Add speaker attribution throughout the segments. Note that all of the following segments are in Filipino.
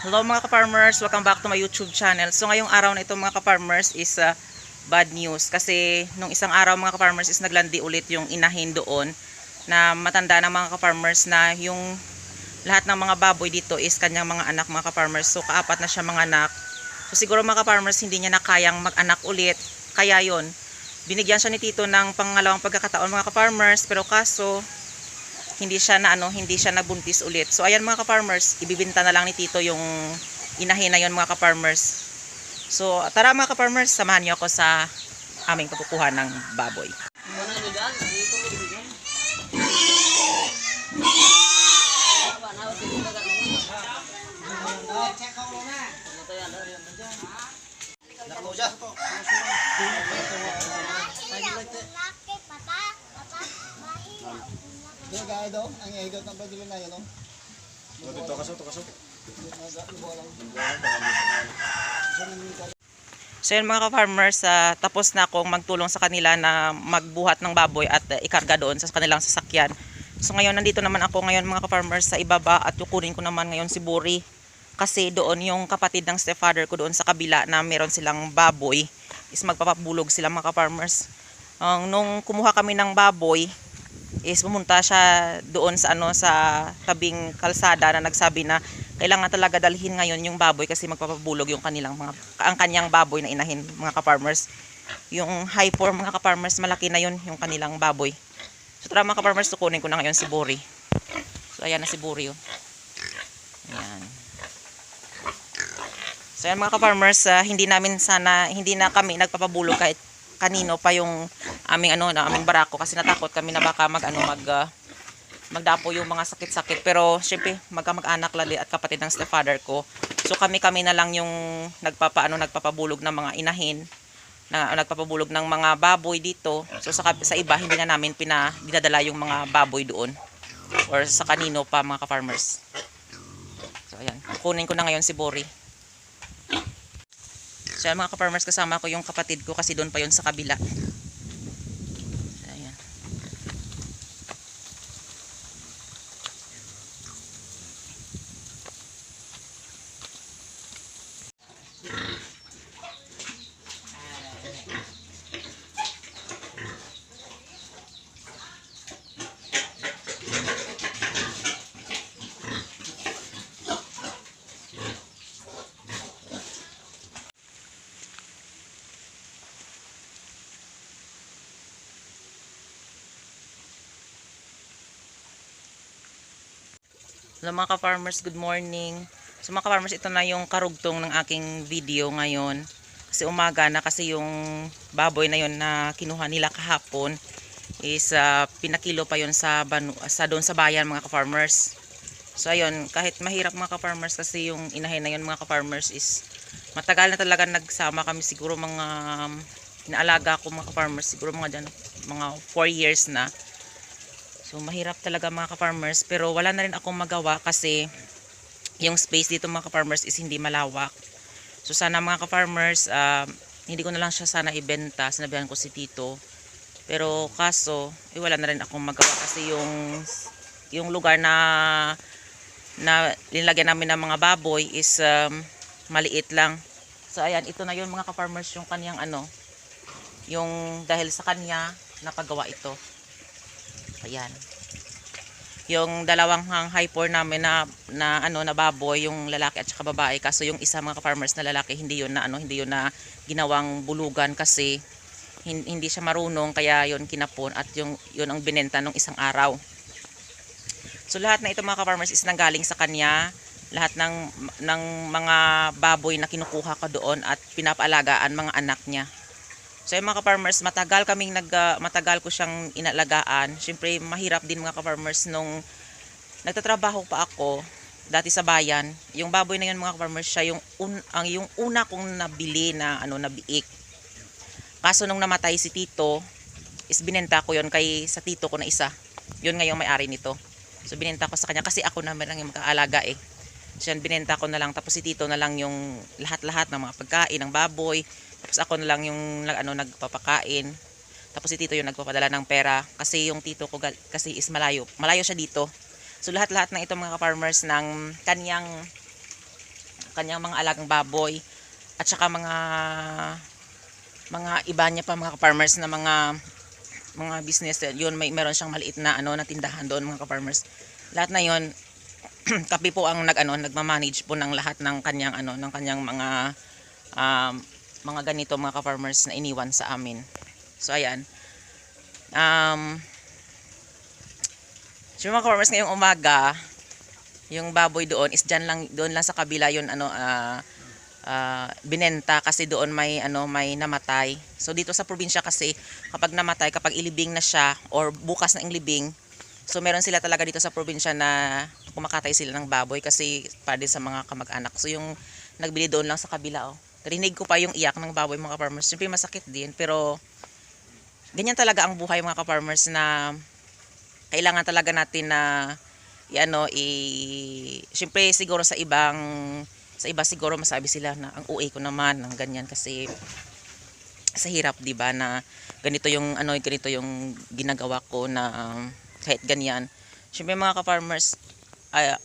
Speaker 1: Hello mga ka-farmers, welcome back to my YouTube channel. So ngayong araw na ito mga ka-farmers is bad news. Kasi nung isang araw mga ka-farmers is naglandi ulit yung inahin doon na matanda ng mga ka-farmers na yung lahat ng mga baboy dito is kanyang mga anak mga ka-farmers. So kaapat na siya mga anak. So siguro mga ka-farmers hindi niya na kayang mag-anak ulit. Kaya yon binigyan siya ni Tito ng pangalawang pagkakataon mga ka-farmers. Pero kaso hindi siya nabuntis ulit. So ayan mga ka-farmers, ibibinta na lang ni Tito yung inahin na yon mga ka-farmers. So tara mga ka-farmers, samahan niyo ako sa aming pagkukuha ng baboy.
Speaker 2: Ang ihigot ng pagdilo na yun, no?
Speaker 3: Ito kaso.
Speaker 1: So yun mga ka-farmers, tapos na akong magtulong sa kanila na magbuhat ng baboy at ikarga doon sa kanilang sasakyan. So ngayon nandito naman ako ngayon mga ka-farmers sa ibaba at kukunin ko naman ngayon si Buri. Kasi doon yung kapatid ng stepfather ko doon sa kabila na meron silang baboy is magpapabulog sila mga ka-farmers. Nung kumuha kami ng baboy is pumunta siya doon sa sa tabing kalsada na nagsabi na kailangan talaga dalhin ngayon yung baboy kasi magpapabulog yung ang kanyang baboy na inahin mga ka-farmers. Yung high form mga ka-farmers, malaki na yun yung kanilang baboy. So tara mga ka-farmers, tukunin ko na ngayon si Buri. So ayan na si Buri oh. Ayan. So ayan mga ka-farmers, hindi na kami nagpapabulog kahit kanino pa yung aming aming barako kasi natakot kami na baka magdapo yung mga sakit-sakit. Pero syempre magkamag-anak lali at kapatid ng stepfather ko. So kami na lang yung nagpapabulog ng mga inahin, na nagpapabulog ng mga baboy dito. So sa iba hindi na namin dinadala yung mga baboy doon or sa kanino pa mga ka-farmers. So ayan, kunin ko na ngayon si Bori. So ayan, mga ka-farmers, kasama ko yung kapatid ko kasi doon pa yun sa kabila. Ayan. Hello mga ka-farmers, good morning. So mga ka-farmers, ito na yung karugtong ng aking video ngayon. Kasi umaga na, kasi yung baboy na yon na kinuha nila kahapon is pinakilo pa yon doon sa bayan mga ka-farmers. So ayun, kahit mahirap mga ka-farmers kasi yung inahin na yon mga ka-farmers is matagal na talaga nagsama kami, siguro mga inaalaga ko mga ka-farmers, siguro mga 4 years na. So mahirap talaga mga ka-farmers, pero wala na rin akong magawa kasi yung space dito mga ka-farmers is hindi malawak. So sana mga ka-farmers, hindi ko na lang siya sana ibenta, sinabihan ko si Tito. Pero kaso, wala na rin akong magawa kasi yung lugar na linlagyan namin ng mga baboy is maliit lang. So ayan, ito na yun mga ka-farmers, yung kanyang yung dahil sa kanya napagawa ito. Ayan. Yung dalawang high form namin na baboy, yung lalaki at saka babae. Kaso yung isa mga ka-farmers na lalaki, hindi yun na ginawang bulugan kasi hindi siya marunong, kaya yun kinapon at yun ang binenta nung isang araw. So lahat na ito mga ka-farmers is nanggaling sa kanya. Lahat ng mga baboy na kinukuha ko doon at pinapaalagaan mga anak niya. So yung mga ka-farmers, matagal ko siyang inalagaan. Siyempre mahirap din mga ka-farmers nung nagtatrabaho pa ako dati sa bayan. Yung baboy na yun mga ka-farmers, siya yung una kong nabili na biik. Kaso nung namatay si Tito, is binenta ko yun sa Tito ko na isa. Yun ngayong may-ari nito. So binenta ko sa kanya kasi ako naman lang yung mag-aalaga eh. So yan, binenta ko na lang, tapos si Tito na lang yung lahat-lahat ng mga pagkain ng baboy. Tapos ako na lang yung nagpapakain. Tapos si Tito yung nagpapadala ng pera kasi yung Tito ko kasi is malayo siya dito. So lahat-lahat ng ito mga ka-farmers ng kanyang kanyang mga alagang baboy at saka mga iba niya pa mga ka-farmers na mga business. Yun, meron siyang maliit na na tindahan doon mga ka-farmers. Lahat na yun kami po ang nagma-manage po ng lahat ng kanyang mga ganito mga ka-farmers na iniwan sa amin. So ayan. So mga ka-farmers, ngayong umaga, yung baboy doon is doon lang sa kabila yun binenta kasi doon may namatay. So dito sa probinsya kasi kapag namatay, kapag ilibing na siya or bukas na ilibing, so meron sila talaga dito sa probinsya na kumakatay sila ng baboy kasi para din sa mga kamag-anak. So yung nagbili doon lang sa kabila, rinig ko pa yung iyak ng baboy mga ka-farmers. Siyempre masakit din, pero ganyan talaga ang buhay mga ka-farmers na kailangan talaga natin na siyempre siguro sa iba siguro masabi sila na ang uwi ko naman ng ganyan kasi sa hirap, 'di ba, na ganito yung ginagawa ko na kahit ganyan. Siyempre mga ka-farmers,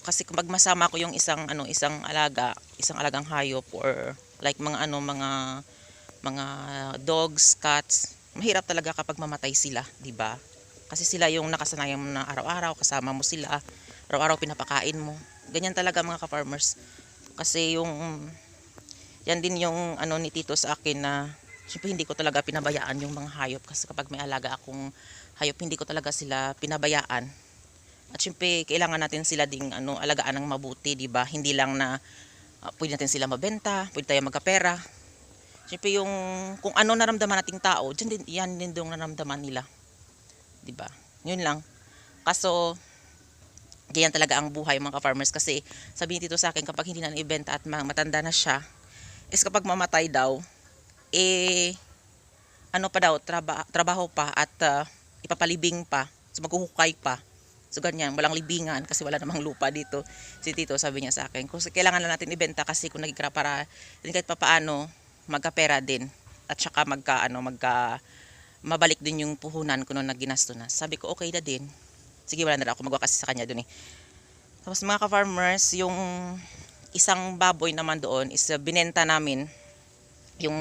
Speaker 1: kasi kung magmasama ko yung isang alagang hayop or like mga dogs, cats, mahirap talaga kapag mamatay sila, 'di ba? Kasi sila yung nakasanayan mo na araw-araw, kasama mo sila, araw-araw pinapakain mo. Ganyan talaga mga ka-farmers. Kasi yan din yung ni Tito sa akin na siyempre hindi ko talaga pinabayaan yung mga hayop kasi kapag may alaga akong hayop, hindi ko talaga sila pinabayaan. At siyempre kailangan natin sila ding alagaan ng mabuti, 'di ba? Hindi lang na pwede natin sila mabenta, pwede tayo magkapera. Siyempre yung kung ano naramdaman nating tao, yan din yung naramdaman nila. 'Di ba? Yun lang. Kaso ganyan talaga ang buhay mga ka-farmers kasi sabihin dito sa akin kapag hindi na ibenta at matanda na siya, is kapag mamatay daw, trabaho pa at ipapalibing pa, so maghuhukay pa. So ganyan, walang libingan kasi wala namang lupa dito. Si Tito sabi niya sa akin, kasi kailangan lang natin ibenta kasi kung nagkikira para kahit papaano magkapera din at saka mabalik din yung puhunan ko nung nagginasto na. Sabi ko okay na din. Sige, wala na ako magawa kasi sa kanya doon eh. Tapos mga ka-farmers, yung isang baboy naman doon is binenta namin yung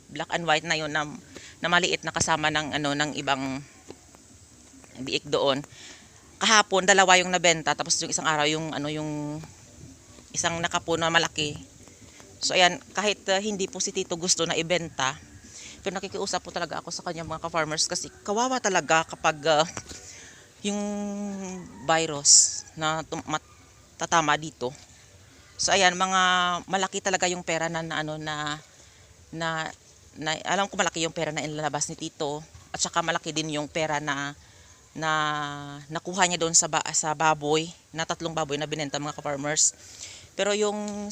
Speaker 1: black and white na yun na maliit na kasama ng ibang biik doon. Kahapon dalawa yung nabenta, tapos yung isang araw yung isang nakapo na malaki. So ayan, kahit hindi po si Tito gusto na ibenta, pero nakikiusap po talaga ako sa kanya mga ka-farmers kasi kawawa talaga kapag yung virus na tatama dito. So ayan, mga malaki talaga yung pera na alam ko malaki yung pera na inilabas ni Tito at saka malaki din yung pera na nakuha niya doon sa baboy, na 3 baboy na binenta mga ka-farmers. Pero yung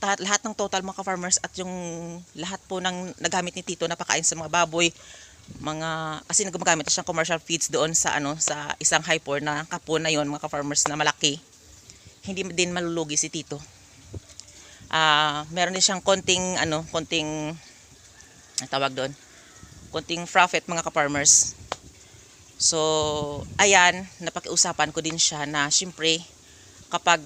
Speaker 1: lahat ng total mga ka-farmers at yung lahat po ng nagamit ni Tito na pakain sa mga baboy, kasi gumagamit siyang commercial feeds doon sa sa isang hyper na kapo na yon mga ka-farmers na malaki. Hindi din malulugi si Tito. Meron din siyang konting tawag doon, konting profit mga ka-farmers. So ayan, napakiusapan ko din siya na syempre kapag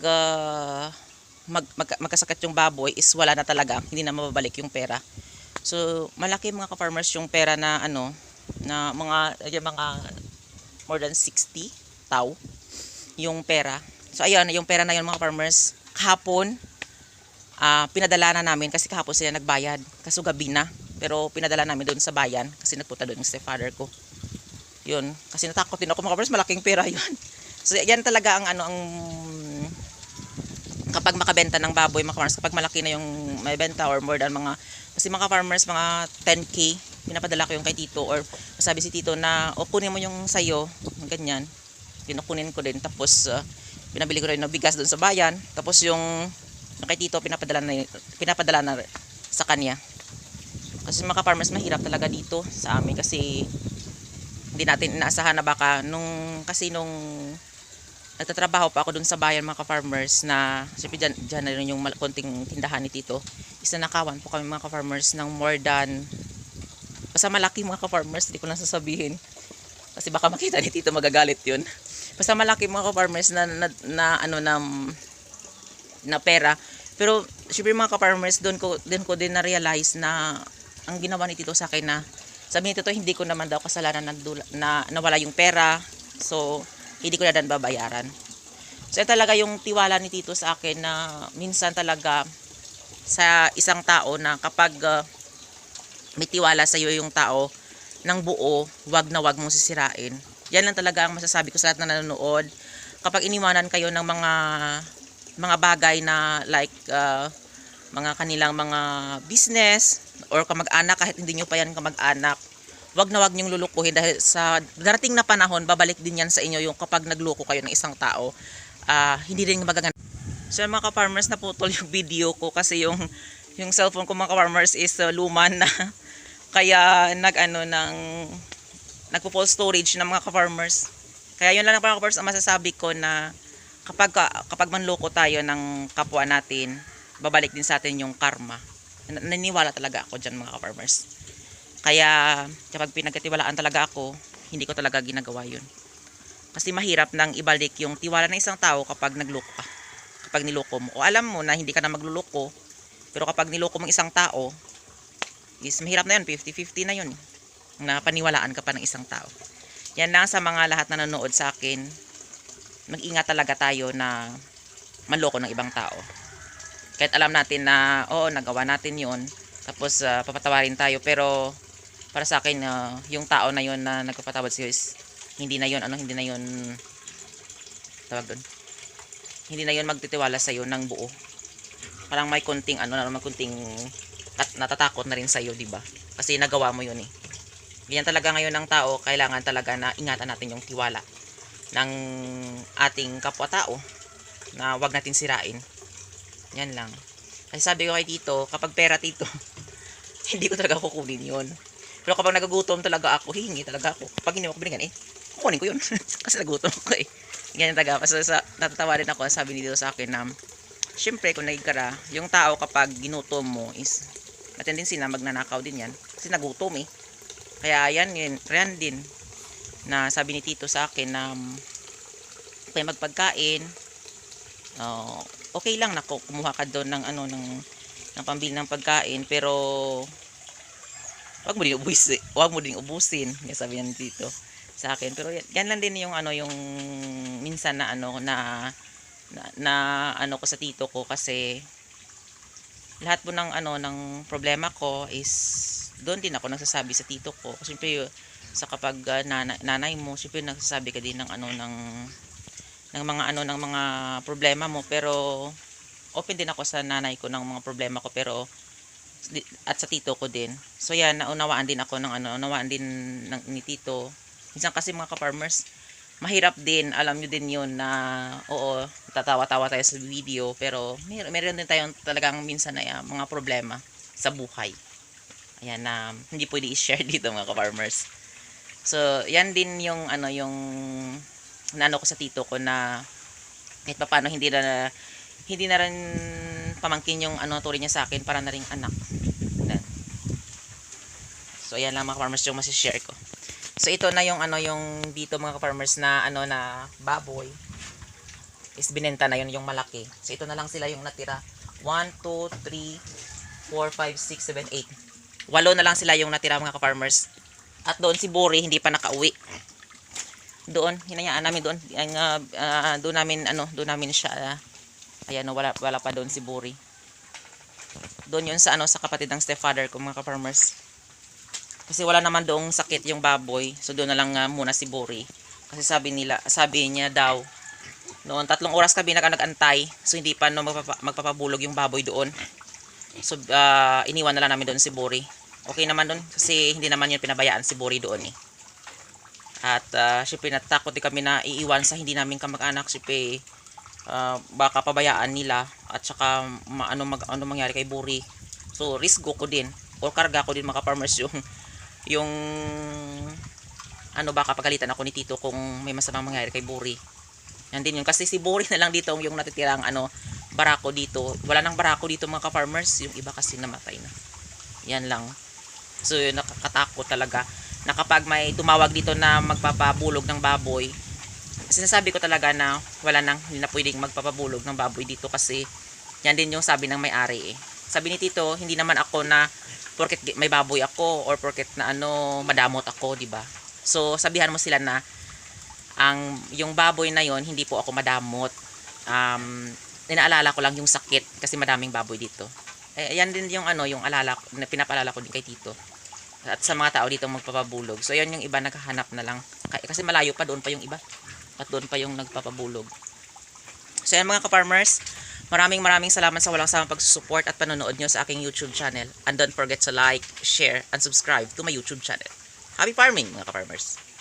Speaker 1: magkasakit yung baboy is wala na talaga, hindi na mababalik yung pera. So malaki mga ka-farmers yung pera na na mga more than 60 tao yung pera. So ayun, yung pera na yun mga farmers, kahapon pinadala na namin kasi kahapon sila nagbayad, kaso gabi na. Pero pinadala namin doon sa bayan kasi nagpunta doon yung stepfather ko. Yun, kasi natakot din ako mga farmers, malaking pera yun. So yan talaga ang kapag makabenta ng baboy mga farmers, kapag malaki na yung may benta or more than kasi mga farmers, mga 10K, pinapadala ko yung kay Tito or sabi si Tito na kunin mo yung sayo, ganyan. Kinukunin ko din, tapos pinabili ko rin ng bigas doon sa bayan, tapos yung kay Tito pinapadala na sa kanya. Kasi mga farmers, mahirap talaga dito sa amin kasi hindi natin inaasahan na baka nung nagtatrabaho pa ako dun sa bayan mga ka-farmers na siyempre dyan na rin yung konting tindahan ni Tito. Isanakawan po kami mga ka-farmers ng more than basta malaki mga ka-farmers, hindi ko lang sasabihin kasi baka makita ni Tito magagalit yun. Basta malaki mga ka-farmers na na pera. Pero syempre mga ka-farmers, doon ko din na-realize na ang ginawa ni Tito sa akin na sabi ni Tito, hindi ko naman daw kasalanan na nawala yung pera. So, hindi ko na dan babayaran. So, talaga yung tiwala ni Tito sa akin na minsan talaga sa isang tao na kapag may tiwala sa iyo yung tao ng buo, wag na wag mong sisirain. Yan lang talaga ang masasabi ko sa lahat na nanonood. Kapag iniwanan kayo ng mga bagay na like mga kanilang mga business or kamag-anak, kahit hindi nyo pa yan kamag-anak, wag na wag nyong lulukuhin dahil sa darating na panahon, babalik din yan sa inyo yung kapag nagloko kayo ng isang tao, hindi rin magaganda. So mga ka-farmers, naputol yung video ko kasi yung cellphone ko mga ka-farmers is luma na. Kaya nagpo-full storage ng mga ka-farmers. Kaya yun lang mga ka-farmers ang masasabi ko na kapag manloko tayo ng kapwa natin, babalik din sa atin yung karma. Naniniwala talaga ako dyan mga ka-farmers. Kaya kapag pinagkatiwalaan talaga ako, hindi ko talaga ginagawa yun. Kasi mahirap nang ibalik yung tiwala ng isang tao kapag nagloko ka. Kapag niloko mo. O alam mo na hindi ka na magluloko, pero kapag niloko mo isang tao, is mahirap na yun, 50-50 na yun. Na paniwalaan ka pa ng isang tao. Yan lang sa mga lahat na nanonood sa akin. Mag-ingat talaga tayo na manloko ng ibang tao. Kahit alam natin na, oo, nagawa natin yun. Tapos papatawarin tayo. Pero para sa akin, yung tao na yun na nagpapatawad sa'yo is hindi na yun tawag doon. Hindi na yun magtitiwala sa'yo ng buo. Parang may kunting natatakot na rin sa'yo, diba? Kasi nagawa mo yun eh. Ganyan talaga ngayon ng tao, kailangan talaga na ingatan natin yung tiwala ng ating kapwa-tao na wag natin sirain. Yan lang. Kasi sabi ko kay Tito, kapag pera Tito, hindi ko talaga kukunin yun. Pero kapag nagagutom talaga ako, hihingi talaga ako. Kapag hindi mo ko binigyan, kukunin ko yun. Kasi nagutom ako eh. Ganyan talaga. Kasi natatawa rin ako, sabi ni Tito sa akin na, syempre kung nagkara, yung tao kapag ginutom mo is matendency na magnanakaw din yan kasi nagutom eh. Kaya yan din na sabi ni Tito sa akin na kaya magpagkain, okay lang na kumuha ka doon ng ng pambili ng pagkain, pero wag mo din ubusin. Kaya sabi ni Tito sa akin. Pero yan lang din yung yung minsan na na ko sa tito ko, kasi lahat po ng ng problema ko is doon din ako nagsasabi sa tito ko. Siyempre sa kapag nanay mo, siyempre nagsasabi ka din ng ng mga problema mo, pero open din ako sa nanay ko ng mga problema ko, pero at sa tito ko din. So yan, naunawaan din ako naunawaan din ni tito. Minsan kasi mga ka-farmers, mahirap din, alam nyo din yun na, oo, tatawa-tawa tayo sa video, pero meron din tayong talagang minsan na mga problema sa buhay. Ayan na, hindi pwede i-share dito mga ka-farmers. So, yan din yung, yung nano ko sa tito ko na, kahit pa paano, hindi na rin pamangkin yung turing niya sa akin, para na ring anak. So, ayan lang mga ka-farmers yung masishare ko. So ito na yung yung dito mga ka-farmers na na baboy is binenta na yun, yung malaki. So ito na lang sila yung natira. 1, 2, 3, 4, 5, 6, 7, 8. 8 na lang sila yung natira mga ka-farmers. At doon si Bori hindi pa nakauwi. Doon hinayaan namin doon. Doon namin siya. Ayan, wala pa doon si Bori. Doon yun sa sa kapatid ng stepfather ko mga ka-farmers. Kasi wala naman doong sakit yung baboy. So doon na lang muna si Bori. Kasi sabi niya daw, noon 3 oras kami nag-antay. So hindi pa magpapabulog yung baboy doon. So iniwan na lang namin doon si Bori. Okay naman doon kasi hindi naman yun pinabayaan si Bori doon eh. At syempre natakot din kami na iiwan sa hindi namin kamag-anak. Syempre baka pabayaan nila at saka ano mangyari kay Bori. So risk ko din or karga ko din mga farmers yung baka pagalitan ako ni Tito kung may masamang mangyari kay Bori. Yan din yun. Kasi si Bori na lang dito yung natitirang barako dito. Wala nang barako dito mga ka-farmers. Yung iba kasi namatay na. Yan lang. So nakakatakot talaga. Na kapag may tumawag dito na magpapabulog ng baboy, sinasabi ko talaga na hindi na pwedeng magpapabulog ng baboy dito kasi Yan din yung sabi ng may-ari eh. Sabi ni Tito, hindi naman ako na porket may baboy ako or porket na madamot ako, di ba? So sabihan mo sila na yung baboy na yon hindi po ako madamot. Inaalala ko lang yung sakit kasi madaming baboy dito. Yan din yung yung pinapaalala ko din kay Tito. At sa mga tao dito magpapabulog. So yan yung iba naghahanap na lang. Kasi malayo pa, doon pa yung iba. At doon pa yung nagpapabulog. So yan mga ka-farmers, maraming salamat sa walang samang pagsusupport at panonood nyo sa aking YouTube channel. And don't forget to like, share, and subscribe to my YouTube channel. Happy farming mga ka-farmers!